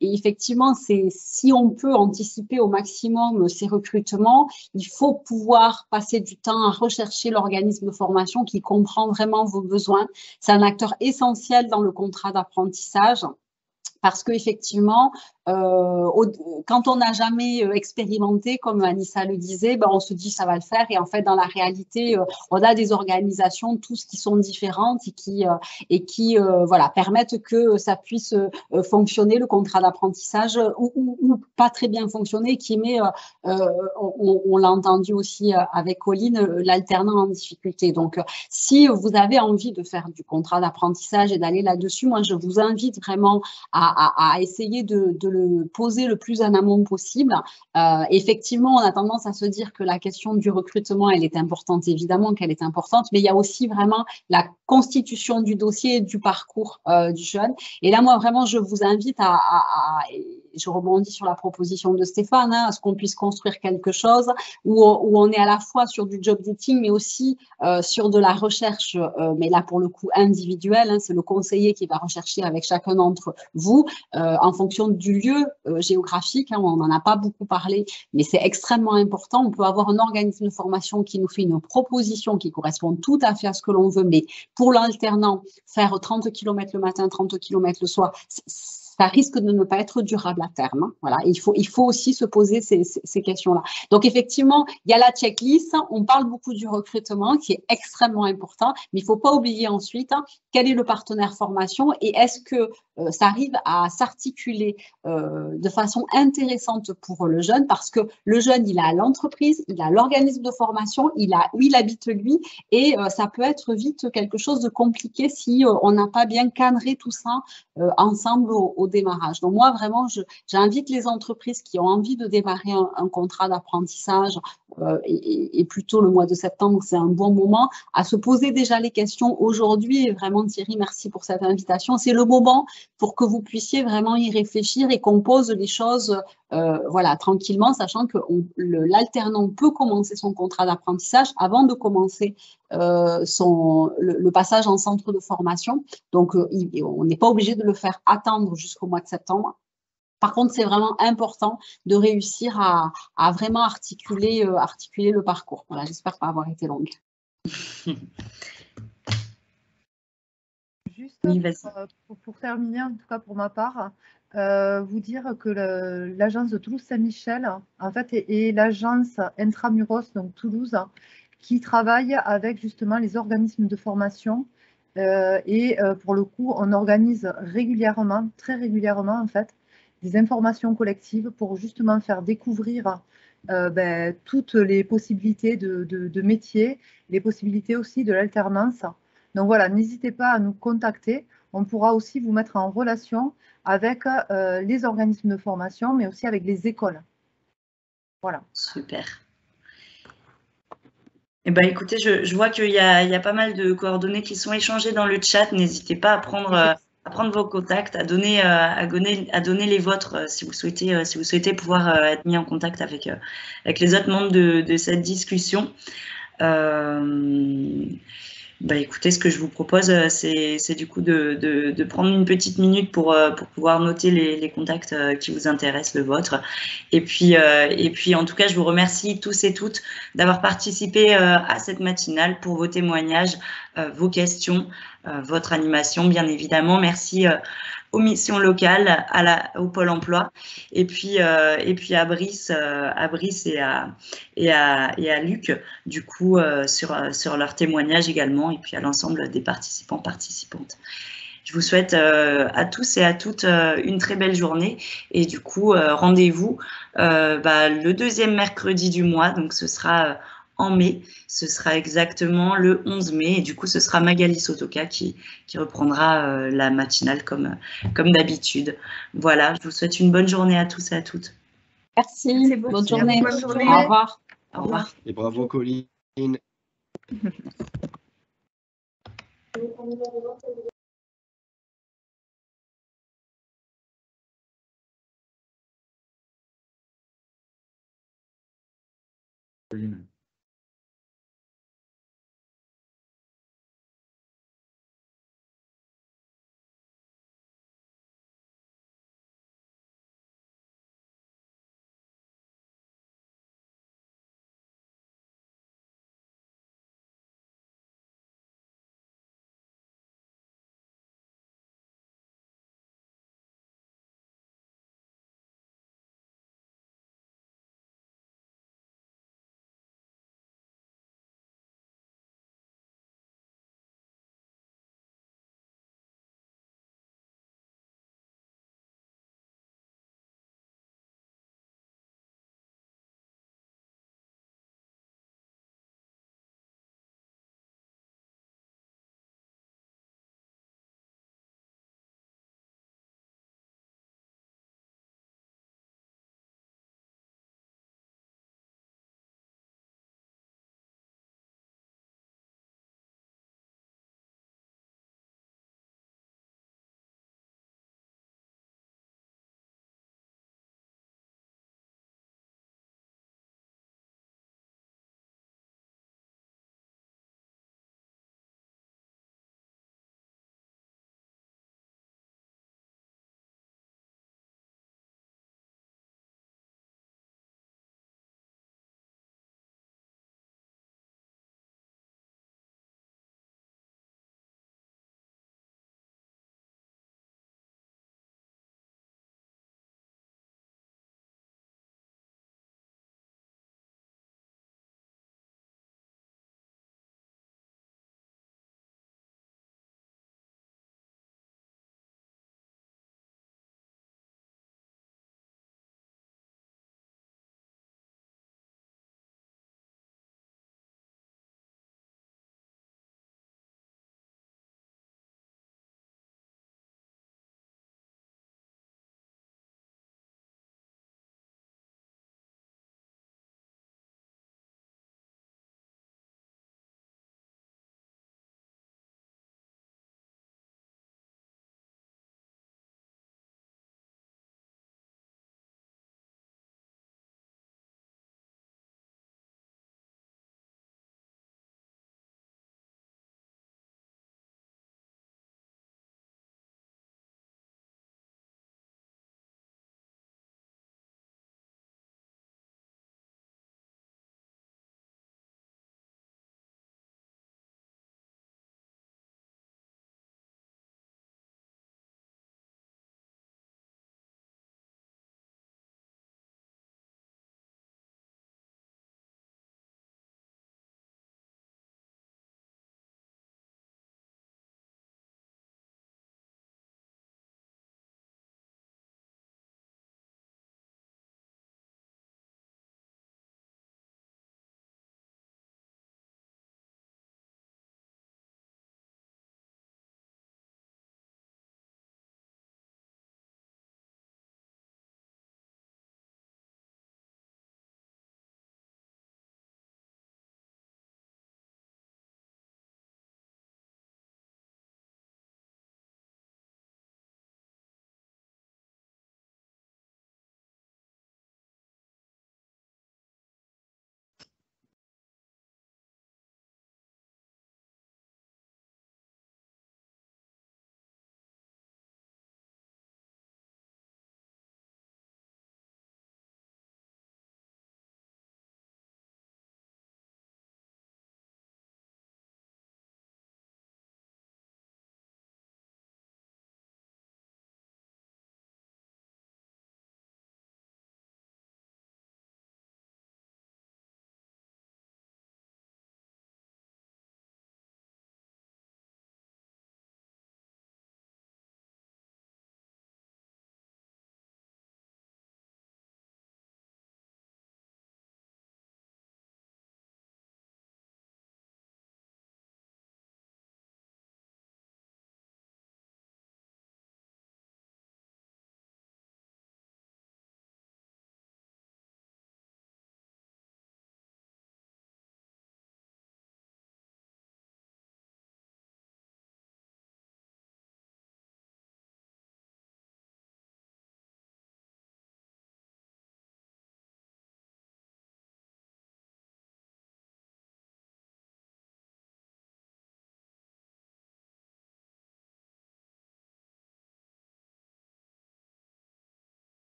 effectivement, si on peut anticiper au maximum ces recrutements, il faut pouvoir passer du temps à rechercher l'organisme de formation qui comprend vraiment vos besoins. C'est un acteur essentiel dans le contrat d'apprentissage. Parce qu'effectivement, quand on n'a jamais expérimenté, comme Anissa le disait, on se dit ça va le faire. Et en fait, dans la réalité, on a des organisations tous qui sont différentes et qui voilà, permettent que ça puisse fonctionner, le contrat d'apprentissage, ou pas très bien fonctionner, qui met, on l'a entendu aussi avec Colline, l'alternant en difficulté. Donc, si vous avez envie de faire du contrat d'apprentissage et d'aller là-dessus, moi, je vous invite vraiment à essayer de le poser le plus en amont possible. Effectivement, on a tendance à se dire que la question du recrutement, elle est importante, évidemment qu'elle est importante, mais il y a aussi vraiment la constitution du dossier et du parcours du jeune. Et là, moi, vraiment, je vous invite je rebondis sur la proposition de Stéphane, à ce qu'on puisse construire quelque chose où on est à la fois sur du job dating, mais aussi sur de la recherche, mais là, pour le coup, individuelle. C'est le conseiller qui va rechercher avec chacun d'entre vous en fonction du lieu géographique. On n'en a pas beaucoup parlé, mais c'est extrêmement important. On peut avoir un organisme de formation qui nous fait une proposition qui correspond tout à fait à ce que l'on veut, mais pour l'alternant, faire 30 km le matin, 30 km le soir, ça risque de ne pas être durable à terme. Voilà, il faut aussi se poser ces questions-là. Donc, effectivement, il y a la checklist. On parle beaucoup du recrutement qui est extrêmement important, mais il ne faut pas oublier ensuite quel est le partenaire formation et est-ce que ça arrive à s'articuler de façon intéressante pour le jeune, parce que le jeune, il a l'entreprise, il a l'organisme de formation, il a où il habite lui, et ça peut être vite quelque chose de compliqué si on n'a pas bien cadré tout ça ensemble au démarrage. Donc moi, vraiment, j'invite les entreprises qui ont envie de démarrer un contrat d'apprentissage et plutôt le mois de septembre, c'est un bon moment, à se poser déjà les questions aujourd'hui. Et vraiment, Thierry, merci pour cette invitation. C'est le moment pour que vous puissiez vraiment y réfléchir et qu'on pose les choses voilà, tranquillement, sachant que l'alternant peut commencer son contrat d'apprentissage avant de commencer le passage en centre de formation. Donc, on n'est pas obligé de le faire attendre jusqu'au mois de septembre. Par contre, c'est vraiment important de réussir à vraiment articuler le parcours. Voilà, j'espère pas avoir été longue. Juste Oui, pour terminer, en tout cas pour ma part, vous dire que l'agence de Toulouse-Saint-Michel, en fait, est l'agence Intramuros, donc Toulouse, qui travaille avec justement les organismes de formation. Pour le coup, on organise régulièrement, très régulièrement en fait, des informations collectives pour justement faire découvrir toutes les possibilités de métiers, les possibilités aussi de l'alternance. Donc voilà, n'hésitez pas à nous contacter. On pourra aussi vous mettre en relation avec les organismes de formation, mais aussi avec les écoles. Voilà. Super. Eh ben, écoutez, je vois qu'il y a pas mal de coordonnées qui sont échangées dans le chat. N'hésitez pas à prendre vos contacts, à donner les vôtres si vous souhaitez pouvoir être mis en contact avec les autres membres de cette discussion. Écoutez, ce que je vous propose, c'est du coup de prendre une petite minute pour pouvoir noter les contacts qui vous intéressent, le vôtre. Et puis, en tout cas, je vous remercie tous et toutes d'avoir participé à cette matinale pour vos témoignages, vos questions, votre animation, bien évidemment. Merci aux missions locales, au Pôle emploi, et puis à Brice et à Luc, du coup, sur leur témoignage également, et puis à l'ensemble des participants, participantes. Je vous souhaite à tous et à toutes une très belle journée, et du coup, rendez-vous le deuxième mercredi du mois, donc ce sera en mai, ce sera exactement le 11 mai, et du coup ce sera Magali Sotoka qui reprendra la matinale comme d'habitude. Voilà, je vous souhaite une bonne journée à tous et à toutes. Merci, bonne journée. Bonne journée. Au revoir. Au revoir. Et bravo Colline. Pauline.